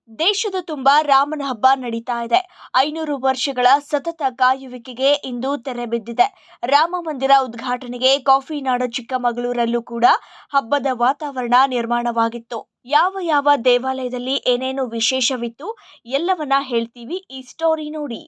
ದೇಶದ ತುಂಬಾ ರಾಮನ ಹಬ್ಬ ನಡೀತಾ ಇದೆ. 500 ವರ್ಷಗಳ ಸತತ ಕಾಯುವಿಕೆಗೆ ಇಂದು ತೆರೆ ಬಿದ್ದಿದೆ. ರಾಮ ಮಂದಿರ ಉದ್ಘಾಟನೆಗೆ ಕಾಫಿನಾಡು ಚಿಕ್ಕಮಗಳೂರಲ್ಲೂ ಕೂಡ ಹಬ್ಬದ ವಾತಾವರಣ ನಿರ್ಮಾಣವಾಗಿತ್ತು. ಯಾವ ದೇವಾಲಯದಲ್ಲಿ ಏನೇನು ವಿಶೇಷವಿತ್ತು ಎಲ್ಲವನ್ನ ಹೇಳ್ತೀವಿ, ಈ ಸ್ಟೋರಿ ನೋಡಿ.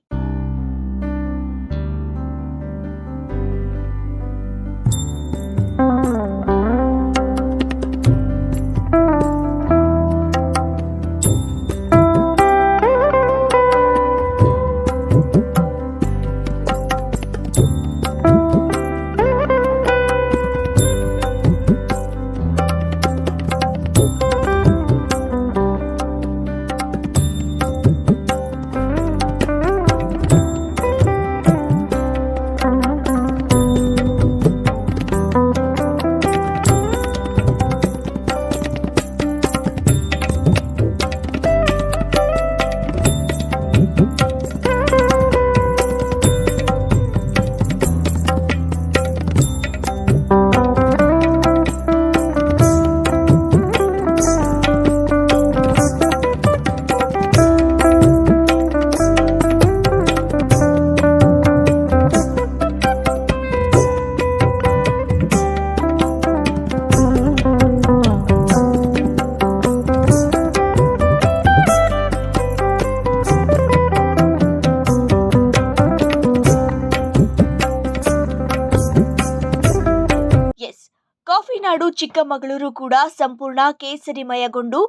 ಕಾಫಿನಾಡು ಚಿಕ್ಕಮಗಳೂರು ಕೂಡ ಸಂಪೂರ್ಣ ಕೇಸರಿಮಯಗೊಂಡು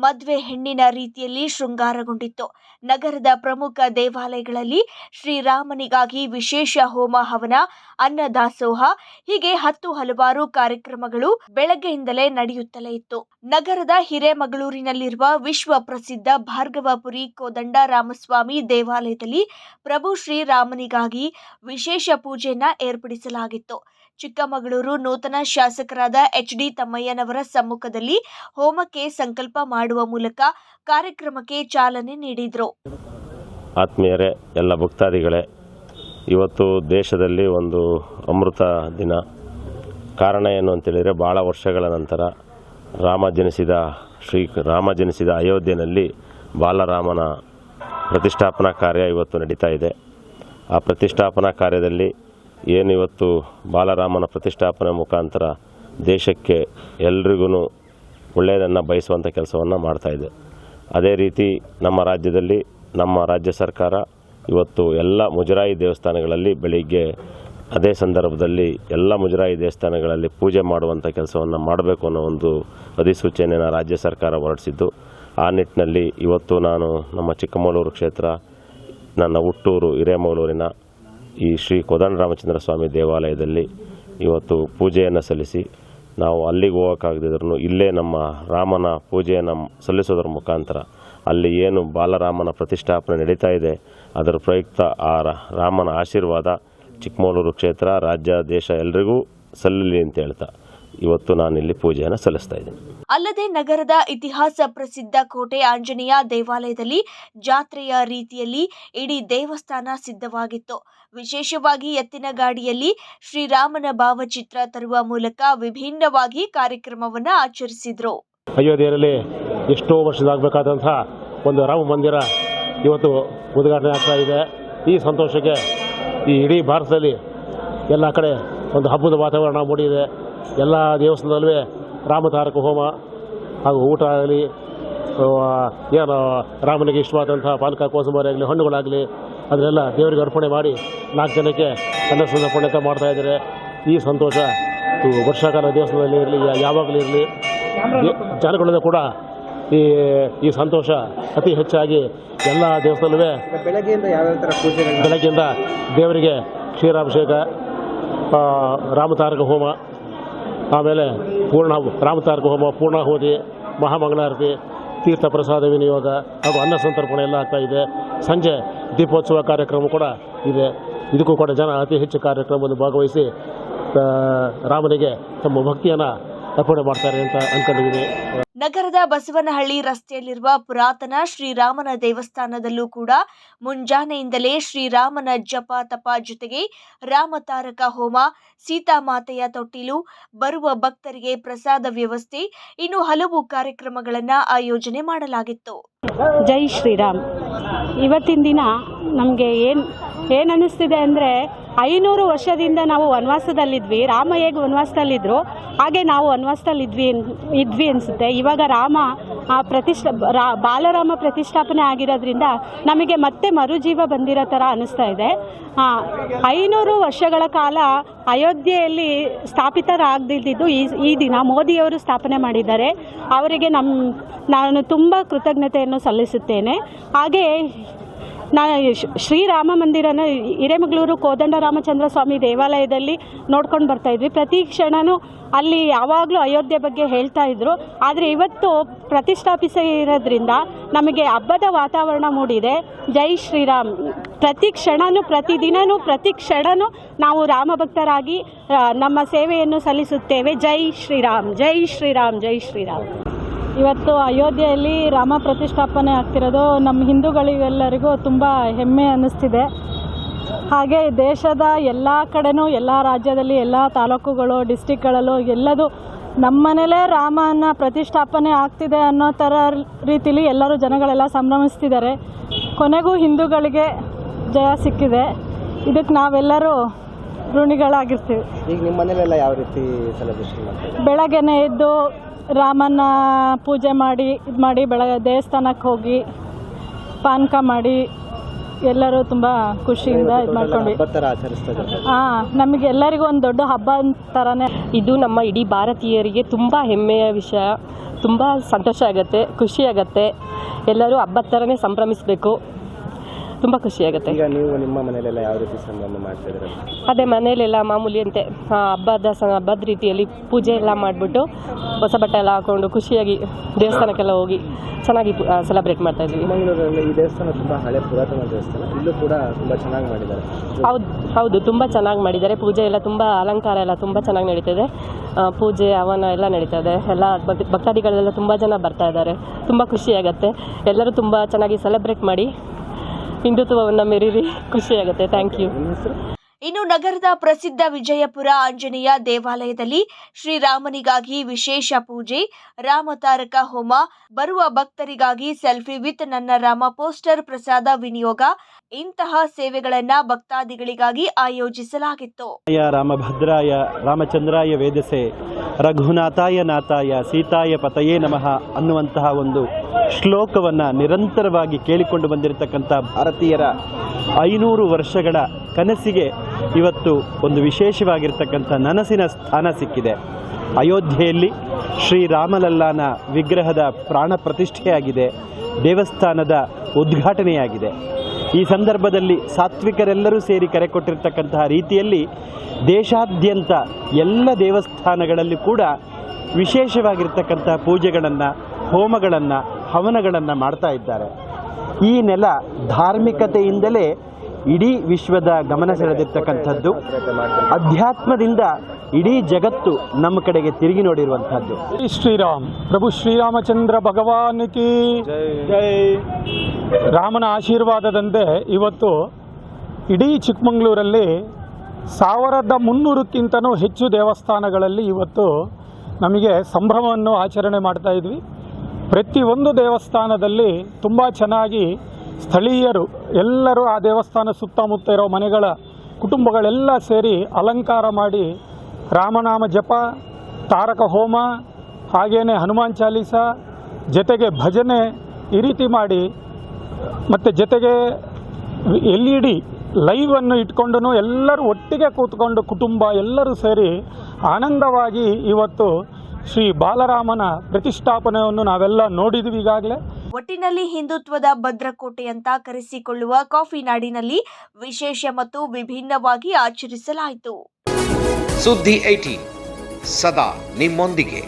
ಮದುವೆ ಹೆಣ್ಣಿನ ರೀತಿಯಲ್ಲಿ ಶೃಂಗಾರಗೊಂಡಿತ್ತು. ನಗರದ ಪ್ರಮುಖ ದೇವಾಲಯಗಳಲ್ಲಿ ಶ್ರೀರಾಮನಿಗಾಗಿ ವಿಶೇಷ ಹೋಮ ಹವನ, ಅನ್ನದಾಸೋಹ ಹೀಗೆ ಹಲವಾರು ಕಾರ್ಯಕ್ರಮಗಳು ಬೆಳಗ್ಗೆಯಿಂದಲೇ ನಡೆಯುತ್ತಲೇ ಇತ್ತು. ನಗರದ ಹಿರೇಮಗಳೂರಿನಲ್ಲಿರುವ ವಿಶ್ವ ಪ್ರಸಿದ್ಧ ಭಾರ್ಗವಪುರಿ ಕೋದಂಡ ರಾಮಸ್ವಾಮಿ ದೇವಾಲಯದಲ್ಲಿ ಪ್ರಭು ಶ್ರೀರಾಮನಿಗಾಗಿ ವಿಶೇಷ ಪೂಜೆಯನ್ನ ಏರ್ಪಡಿಸಲಾಗಿತ್ತು. ಚಿಕ್ಕಮಗಳೂರು ನೂತನ ಶಾಸಕರಾದ ಎಚ್.ಡಿ. ತಮ್ಮಯ್ಯನವರ ಸಮ್ಮುಖದಲ್ಲಿ ಹೋಮಕ್ಕೆ ಸಂಕಲ್ಪ ಮಾಡುವ ಮೂಲಕ ಕಾರ್ಯಕ್ರಮಕ್ಕೆ ಚಾಲನೆ ನೀಡಿದರು. ಆತ್ಮೀಯರೇ, ಎಲ್ಲ ಭಕ್ತಾದಿಗಳೇ, ಇವತ್ತು ದೇಶದಲ್ಲಿ ಒಂದು ಅಮೃತ ದಿನ. ಕಾರಣ ಏನು ಅಂತೇಳಿದರೆ, ಭಾಳ ವರ್ಷಗಳ ನಂತರ ರಾಮ ಜನಿಸಿದ ಅಯೋಧ್ಯೆಯಲ್ಲಿ ಬಾಲರಾಮನ ಪ್ರತಿಷ್ಠಾಪನಾ ಕಾರ್ಯ ಇವತ್ತು ನಡೀತಾ ಇದೆ. ಆ ಪ್ರತಿಷ್ಠಾಪನಾ ಕಾರ್ಯದಲ್ಲಿ ಏನು ಇವತ್ತು ಬಾಲರಾಮನ ಪ್ರತಿಷ್ಠಾಪನೆ ಮುಖಾಂತರ ದೇಶಕ್ಕೆ ಎಲ್ರಿಗೂ ಒಳ್ಳೆಯದನ್ನು ಬಯಸುವಂಥ ಕೆಲಸವನ್ನು ಮಾಡ್ತಾಯಿದೆ. ಅದೇ ರೀತಿ ನಮ್ಮ ರಾಜ್ಯದಲ್ಲಿ ನಮ್ಮ ರಾಜ್ಯ ಸರ್ಕಾರ ಇವತ್ತು ಎಲ್ಲ ಮುಜರಾಯಿ ದೇವಸ್ಥಾನಗಳಲ್ಲಿ ಬೆಳಿಗ್ಗೆ ಅದೇ ಸಂದರ್ಭದಲ್ಲಿ ಎಲ್ಲ ಮುಜರಾಯಿ ದೇವಸ್ಥಾನಗಳಲ್ಲಿ ಪೂಜೆ ಮಾಡುವಂಥ ಕೆಲಸವನ್ನು ಮಾಡಬೇಕು ಅನ್ನೋ ಒಂದು ಅಧಿಸೂಚನೆಯನ್ನು ರಾಜ್ಯ ಸರ್ಕಾರ ಹೊರಡಿಸಿದ್ದು. ಆ ನಿಟ್ಟಿನಲ್ಲಿ ಇವತ್ತು ನಾನು ನಮ್ಮ ಚಿಕ್ಕಮಗಳೂರು ಕ್ಷೇತ್ರ, ನನ್ನ ಹುಟ್ಟೂರು ಹಿರೇಮಗಳೂರಿನ ಈ ಶ್ರೀ ಕೋದಂಡ ರಾಮಚಂದ್ರ ಸ್ವಾಮಿ ದೇವಾಲಯದಲ್ಲಿ ಇವತ್ತು ಪೂಜೆಯನ್ನು ಸಲ್ಲಿಸಿ, ನಾವು ಅಲ್ಲಿಗೆ ಹೋಗೋಕ್ಕಾಗದಿದ್ರೂ ಇಲ್ಲೇ ನಮ್ಮ ರಾಮನ ಪೂಜೆಯನ್ನು ಸಲ್ಲಿಸೋದ್ರ ಮುಖಾಂತರ ಅಲ್ಲಿ ಏನು ಬಾಲರಾಮನ ಪ್ರತಿಷ್ಠಾಪನೆ ನಡೀತಾ ಇದೆ ಅದರ ಪ್ರಯುಕ್ತ ಆ ರಾಮನ ಆಶೀರ್ವಾದ ಚಿಕ್ಕಮಗಳೂರು ಕ್ಷೇತ್ರ, ರಾಜ್ಯ, ದೇಶ ಎಲ್ರಿಗೂ ಸಲ್ಲಲಿ ಅಂತ ಹೇಳ್ತಾ ಇವತ್ತು ನಾನು ಇಲ್ಲಿ ಪೂಜೆಯನ್ನು ಸಲ್ಲಿಸ್ತಾ ಇದ್ದೀನಿ. ಅಲ್ಲದೆ ನಗರದ ಇತಿಹಾಸ ಪ್ರಸಿದ್ಧ ಕೋಟೆ ಆಂಜನೇಯ ದೇವಾಲಯದಲ್ಲಿ ಜಾತ್ರೆಯ ರೀತಿಯಲ್ಲಿ ಇಡೀ ದೇವಸ್ಥಾನ ಸಿದ್ಧವಾಗಿತ್ತು. ವಿಶೇಷವಾಗಿ ಎತ್ತಿನ ಗಾಡಿಯಲ್ಲಿ ಶ್ರೀರಾಮನ ಭಾವಚಿತ್ರ ತರುವ ಮೂಲಕ ವಿಭಿನ್ನವಾಗಿ ಕಾರ್ಯಕ್ರಮವನ್ನು ಆಚರಿಸಿದರು. ಅಯೋಧ್ಯೆಯಲ್ಲಿ ಎಷ್ಟೋ ವರ್ಷದಾಗಬೇಕಾದಂತಹ ಒಂದು ರಾಮ ಮಂದಿರ ಇವತ್ತು ಉದ್ಘಾಟನೆ ಆಗ್ತಾ ಇದೆ. ಈ ಸಂತೋಷಕ್ಕೆ ಈ ಇಡೀ ಭಾರತದಲ್ಲಿ ಎಲ್ಲ ಕಡೆ ಒಂದು ಹಬ್ಬದ ವಾತಾವರಣ ಮೂಡಿದೆ. ಎಲ್ಲ ದೇವಸ್ಥಾನದಲ್ಲೂ ರಾಮತಾರಕ ಹೋಮ ಹಾಗೂ ಊಟ ಆಗಲಿ, ಏನು ರಾಮನಿಗೆ ಇಷ್ಟವಾದಂಥ ಪಾನಕ ಕೋಸಂಬರಿ ಆಗಲಿ, ಹಣ್ಣುಗಳಾಗಲಿ, ಅದನ್ನೆಲ್ಲ ದೇವರಿಗೆ ಅರ್ಪಣೆ ಮಾಡಿ 4 ಜನಕ್ಕೆ ಅನ್ನ ಸಮರ್ಪಣೆ ಅಂತ ಮಾಡ್ತಾಯಿದ್ದಾರೆ. ಈ ಸಂತೋಷ ವರ್ಷಕಾಲ ದೇವಸ್ಥಾನದಲ್ಲಿ ಇರಲಿ, ಯಾವಾಗಲೂ ಇರಲಿ, ಜನಗಳಿಂದ ಕೂಡ ಈ ಸಂತೋಷ ಅತಿ ಹೆಚ್ಚಾಗಿ ಎಲ್ಲ ದೇವಸ್ಥಾನವೇ ಬೆಳಗ್ಗೆಯಿಂದ ದೇವರಿಗೆ ಕ್ಷೀರಾಭಿಷೇಕ, ರಾಮತಾರಕ ಹೋಮ, ಆಮೇಲೆ ರಾಮತಾರಕ ಹೋಮ, ಪೂರ್ಣಾಹುತಿ, ಮಹಾಮಂಗಳಾರತಿ, ತೀರ್ಥ ಪ್ರಸಾದ ವಿನಿಯೋಗ ಹಾಗೂ ಅನ್ನ ಸಂತರ್ಪಣೆ ಎಲ್ಲ ಆಗ್ತಾ ಇದೆ. ಸಂಜೆ ದೀಪೋತ್ಸವ ಕಾರ್ಯಕ್ರಮ ಕೂಡ ಇದೆ. ಇದಕ್ಕೂ ಕೂಡ ಜನ ಅತಿ ಹೆಚ್ಚು ಕಾರ್ಯಕ್ರಮವನ್ನು ಭಾಗವಹಿಸಿ ರಾಮನಿಗೆ ತಮ್ಮ ಭಕ್ತಿಯನ್ನು ಅರ್ಪಣೆ ಮಾಡ್ತಾರೆ ಅಂತ ಅನ್ಕೊಂಡಿದ್ದೀನಿ. ನಗರದ ಬಸವನಹಳ್ಳಿ ರಸ್ತೆಯಲ್ಲಿರುವ ಪುರಾತನ ಶ್ರೀರಾಮನ ದೇವಸ್ಥಾನದಲ್ಲೂ ಕೂಡ ಮುಂಜಾನೆಯಿಂದಲೇ ಶ್ರೀರಾಮನ ಜಪ ತಪ ಜೊತೆಗೆ ರಾಮತಾರಕ ಹೋಮ, ಸೀತಾಮಾತೆಯ ತೊಟ್ಟಿಲು, ಬರುವ ಭಕ್ತರಿಗೆ ಪ್ರಸಾದ ವ್ಯವಸ್ಥೆ, ಇನ್ನು ಹಲವು ಕಾರ್ಯಕ್ರಮಗಳನ್ನು ಆಯೋಜನೆ ಮಾಡಲಾಗಿತ್ತು. ಜೈ ಶ್ರೀರಾಮ್. ಇವತ್ತಿನ ದಿನ ನಮಗೆ ಏನು ಅನ್ನಿಸ್ತಿದೆ ಅಂದರೆ 500 ವರ್ಷದಿಂದ ನಾವು ವನವಾಸದಲ್ಲಿದ್ವಿ. ರಾಮ ಹೇಗೆ ವನವಾಸದಲ್ಲಿದ್ದರು ಹಾಗೆ ನಾವು ವನವಾಸದಲ್ಲಿದ್ವಿ ಅನಿಸುತ್ತೆ. ಇವಾಗ ರಾಮ ಬಾಲರಾಮ ಪ್ರತಿಷ್ಠಾಪನೆ ಆಗಿರೋದ್ರಿಂದ ನಮಗೆ ಮತ್ತೆ ಮರುಜೀವ ಬಂದಿರೋ ಥರ ಅನ್ನಿಸ್ತಾ ಇದೆ. 500 ವರ್ಷಗಳ ಕಾಲ ಅಯೋಧ್ಯೆಯಲ್ಲಿ ಸ್ಥಾಪಿತರಾಗದಿದ್ದು ಈ ದಿನ ಮೋದಿಯವರು ಸ್ಥಾಪನೆ ಮಾಡಿದ್ದಾರೆ. ಅವರಿಗೆ ನಾನು ತುಂಬ ಕೃತಜ್ಞತೆಯನ್ನು ಸಲ್ಲಿಸುತ್ತೇನೆ. ಹಾಗೆ ಶ್ರೀರಾಮ ಮಂದಿರನ ಹಿರೇಮಗಳೂರು ಕೋದಂಡ ರಾಮಚಂದ್ರ ಸ್ವಾಮಿ ದೇವಾಲಯದಲ್ಲಿ ನೋಡ್ಕೊಂಡು ಬರ್ತಾಯಿದ್ವಿ. ಪ್ರತಿ ಕ್ಷಣವೂ ಅಲ್ಲಿ ಯಾವಾಗಲೂ ಅಯೋಧ್ಯೆ ಬಗ್ಗೆ ಹೇಳ್ತಾ ಇದ್ರು. ಆದರೆ ಇವತ್ತು ಪ್ರತಿಷ್ಠಾಪಿಸಿರೋದ್ರಿಂದ ನಮಗೆ ಹಬ್ಬದ ವಾತಾವರಣ ಮೂಡಿದೆ. ಜೈ ಶ್ರೀರಾಮ್. ಪ್ರತಿ ಕ್ಷಣನೂ ನಾವು ರಾಮ ಭಕ್ತರಾಗಿ ನಮ್ಮ ಸೇವೆಯನ್ನು ಸಲ್ಲಿಸುತ್ತೇವೆ. ಜೈ ಶ್ರೀರಾಮ್, ಜೈ ಶ್ರೀರಾಮ್, ಜೈ ಶ್ರೀರಾಮ್. ಇವತ್ತು ಅಯೋಧ್ಯೆಯಲ್ಲಿ ರಾಮ ಪ್ರತಿಷ್ಠಾಪನೆ ಆಗ್ತಿರೋದು ನಮ್ಮ ಹಿಂದೂಗಳಿಗೆಲ್ಲರಿಗೂ ತುಂಬ ಹೆಮ್ಮೆ ಅನ್ನಿಸ್ತಿದೆ. ಹಾಗೆ ದೇಶದ ಎಲ್ಲ ಕಡೆನೂ, ಎಲ್ಲ ರಾಜ್ಯದಲ್ಲಿ, ಎಲ್ಲ ತಾಲೂಕುಗಳು, ಡಿಸ್ಟಿಕ್ಗಳಲ್ಲೂ ಎಲ್ಲದೂ ನಮ್ಮ ಮನೇಲೇ ರಾಮನ ಪ್ರತಿಷ್ಠಾಪನೆ ಆಗ್ತಿದೆ ಅನ್ನೋ ಥರ ರೀತಿಲಿ ಎಲ್ಲರೂ ಜನಗಳೆಲ್ಲ ಸಂಭ್ರಮಿಸ್ತಿದ್ದಾರೆ. ಕೊನೆಗೂ ಹಿಂದೂಗಳಿಗೆ ಜಯ ಸಿಕ್ಕಿದೆ. ಇದಕ್ಕೆ ನಾವೆಲ್ಲರೂ ಋಣಿಗಳಾಗಿರ್ತೀವಿ. ಈಗ ನಿಮ್ಮ ಮನೇಲೆಲ್ಲ ಯಾವ ರೀತಿ ಸೆಲೆಬ್ರೇಷನ್ ಮಾಡ್ತೀವಿ? ಬೆಳಗ್ಗೆನೇ ಎದ್ದು ರಾಮನ ಪೂಜೆ ಮಾಡಿ ಬೆಳಗ್ಗೆ ದೇವಸ್ಥಾನಕ್ಕೆ ಹೋಗಿ ಪಾನಕ ಮಾಡಿ ಎಲ್ಲರೂ ತುಂಬ ಖುಷಿಯಿಂದ ಇದು ಮಾಡ್ಕೊಂಡ್ವಿ. ನಮಗೆ ಎಲ್ಲರಿಗೂ ಒಂದು ದೊಡ್ಡ ಹಬ್ಬ ಥರನೇ. ಇದು ನಮ್ಮ ಇಡೀ ಭಾರತೀಯರಿಗೆ ತುಂಬ ಹೆಮ್ಮೆಯ ವಿಷಯ. ತುಂಬ ಸಂತೋಷ ಆಗುತ್ತೆ, ಖುಷಿಯಾಗತ್ತೆ. ಎಲ್ಲರೂ ಹಬ್ಬದ ಥರನೇ ಸಂಭ್ರಮಿಸಬೇಕು. ತುಂಬ ಖುಷಿಯಾಗುತ್ತೆ. ಈಗ ನೀವು ನಿಮ್ಮ ಮನೆಯಲ್ಲೆಲ್ಲ ಯಾವ ರೀತಿ ಸಂಭ್ರಮ ಮಾಡ್ತಿದ್ದೀರಾ? ಅದೇ ಮನೆಯಲ್ಲೆಲ್ಲ ಮಾಮೂಲಿ ಅಂತೆ ಹಬ್ಬದ ರೀತಿಯಲ್ಲಿ ಪೂಜೆ ಎಲ್ಲ ಮಾಡಿಬಿಟ್ಟು ಹೊಸ ಬಟ್ಟೆ ಎಲ್ಲ ಹಾಕ್ಕೊಂಡು ಖುಷಿಯಾಗಿ ದೇವಸ್ಥಾನಕ್ಕೆಲ್ಲ ಹೋಗಿ ಚೆನ್ನಾಗಿ ಸೆಲೆಬ್ರೇಟ್ ಮಾಡ್ತಾ ಇದ್ದೀವಿ. ಮಂಗಳೂರಲ್ಲಿ ಈ ದೇವಸ್ಥಾನ ತುಂಬ ಹಳೆ ಪುರಾತನ ದೇವಸ್ಥಾನ. ಇಲ್ಲೂ ಕೂಡ ತುಂಬ ಚೆನ್ನಾಗಿ ಮಾಡಿದ್ದಾರೆ. ಹೌದು, ತುಂಬ ಚೆನ್ನಾಗಿ ಮಾಡಿದ್ದಾರೆ. ಪೂಜೆ ಎಲ್ಲ ತುಂಬ ಅಲಂಕಾರ ಎಲ್ಲ ತುಂಬ ಚೆನ್ನಾಗಿ ನಡೀತದೆ. ಪೂಜೆ ಹವನ ಎಲ್ಲ ನಡೀತದೆ. ಎಲ್ಲ ಭಕ್ತಾದಿಗಳೆಲ್ಲ ತುಂಬ ಜನ ಬರ್ತಾ ಇದ್ದಾರೆ. ತುಂಬ ಖುಷಿಯಾಗತ್ತೆ. ಎಲ್ಲರೂ ತುಂಬ ಚೆನ್ನಾಗಿ ಸೆಲೆಬ್ರೇಟ್ ಮಾಡಿ ಹಿಂದುತ್ವವನ್ನು ಮೆರೀರಿ ಖುಷಿಯಾಗುತ್ತೆ. Thank you. ಇನ್ನು ನಗರದ ಪ್ರಸಿದ್ಧ ವಿಜಯಪುರ ಆಂಜನೇಯ ದೇವಾಲಯದಲ್ಲಿ ಶ್ರೀರಾಮನಿಗಾಗಿ ವಿಶೇಷ ಪೂಜೆ, ರಾಮತಾರಕ ಹೋಮ, ಬರುವ ಭಕ್ತರಿಗಾಗಿ ಸೆಲ್ಫಿ ವಿತ್ ನನ್ನ ರಾಮ ಪೋಸ್ಟರ್ ಪ್ರಸಾದ ವಿನಿಯೋಗ ಇಂತಹ ಸೇವೆಗಳನ್ನು ಭಕ್ತಾದಿಗಳಿಗಾಗಿ ಆಯೋಜಿಸಲಾಗಿತ್ತು. ರಾಮಭದ್ರಾಯ ರಾಮಚಂದ್ರಾಯ ವೇದಸೆ ರಘುನಾಥಾಯ ನಾಥಾಯ ಸೀತಾಯ ಪತಯೇ ನಮಃ ಅನ್ನುವಂತಹ ಒಂದು ಶ್ಲೋಕವನ್ನು ನಿರಂತರವಾಗಿ ಕೇಳಿಕೊಂಡು ಬಂದಿರತಕ್ಕಂಥ ಭಾರತೀಯರ 500 ವರ್ಷಗಳ ಕನಸಿಗೆ ಇವತ್ತು ಒಂದು ವಿಶೇಷವಾಗಿರ್ತಕ್ಕಂಥ ನನಸಿನ ಸ್ಥಾನ ಸಿಕ್ಕಿದೆ. ಅಯೋಧ್ಯೆಯಲ್ಲಿ ಶ್ರೀರಾಮಲಲ್ಲಾನ ವಿಗ್ರಹದ ಪ್ರಾಣ ಪ್ರತಿಷ್ಠೆಯಾಗಿದೆ. ದೇವಸ್ಥಾನದ ಉದ್ಘಾಟನೆಯಾಗಿದೆ. ಈ ಸಂದರ್ಭದಲ್ಲಿ ಸಾತ್ವಿಕರೆಲ್ಲರೂ ಸೇರಿ ಕರೆ ಕೊಟ್ಟಿರ್ತಕ್ಕಂತಹ ರೀತಿಯಲ್ಲಿ ದೇಶಾದ್ಯಂತ ಎಲ್ಲ ದೇವಸ್ಥಾನಗಳಲ್ಲಿ ಕೂಡ ವಿಶೇಷವಾಗಿರ್ತಕ್ಕಂಥ ಪೂಜೆಗಳನ್ನು, ಹೋಮಗಳನ್ನು, ಹವನಗಳನ್ನು ಮಾಡ್ತಾ ಇದ್ದಾರೆ. ಈ ನೆಲ ಧಾರ್ಮಿಕತೆಯಿಂದಲೇ ಇಡೀ ವಿಶ್ವದ ಗಮನ ಸೆಳೆದಿರ್ತಕ್ಕಂಥದ್ದು. ಅಧ್ಯಾತ್ಮದಿಂದ ಇಡೀ ಜಗತ್ತು ನಮ್ಮ ಕಡೆಗೆ ತಿರುಗಿ ನೋಡಿರುವಂಥದ್ದು. ಶ್ರೀರಾಮ್. ಪ್ರಭು ಶ್ರೀರಾಮಚಂದ್ರ ಭಗವಾನ್ ಕಿ ಜೈ. ರಾಮನ ಆಶೀರ್ವಾದದಂತೆ ಇವತ್ತು ಇಡೀ ಚಿಕ್ಕಮಗಳೂರಲ್ಲಿ 1300ಕ್ಕಿಂತನೂ ಹೆಚ್ಚು ದೇವಸ್ಥಾನಗಳಲ್ಲಿ ಇವತ್ತು ನಮಗೆ ಸಂಭ್ರಮವನ್ನು ಆಚರಣೆ ಮಾಡ್ತಾ ಇದ್ವಿ. ಪ್ರತಿಯೊಂದು ದೇವಸ್ಥಾನದಲ್ಲಿ ತುಂಬ ಚೆನ್ನಾಗಿ ಸ್ಥಳೀಯರು ಎಲ್ಲರೂ ಆ ದೇವಸ್ಥಾನ ಸುತ್ತಮುತ್ತ ಇರೋ ಮನೆಗಳ ಕುಟುಂಬಗಳೆಲ್ಲ ಸೇರಿ ಅಲಂಕಾರ ಮಾಡಿ ರಾಮನಾಮ ಜಪ, ತಾರಕ ಹೋಮ, ಹಾಗೇನೆ ಹನುಮಾನ್ ಚಾಲೀಸ, ಜೊತೆಗೆ ಭಜನೆ ಈ ರೀತಿ ಮಾಡಿ, ಮತ್ತು ಜೊತೆಗೆ LED ಲೈವನ್ನು ಇಟ್ಕೊಂಡು ಎಲ್ಲರೂ ಒಟ್ಟಿಗೆ ಕೂತ್ಕೊಂಡು ಕುಟುಂಬ ಎಲ್ಲರೂ ಸೇರಿ ಆನಂದವಾಗಿ ಇವತ್ತು ಶ್ರೀ ಬಾಲರಾಮನ ಪ್ರತಿಷ್ಠಾಪನೆಯನ್ನು ನಾವೆಲ್ಲ ನೋಡಿದ್ವಿ ಈಗಾಗಲೇ. ಒಟ್ಟಿನಲ್ಲಿ ಹಿಂದುತ್ವದ ಭದ್ರಕೋಟೆ ಅಂತ ಕರೆಸಿಕೊಳ್ಳುವ ಕಾಫಿ ನಾಡಿನಲ್ಲಿ ವಿಶೇಷ ಮತ್ತು ವಿಭಿನ್ನವಾಗಿ ಆಚರಿಸಲಾಯಿತು. ಸುದ್ದಿ 18 ಸದಾ ನಿಮ್ಮೊಂದಿಗೆ.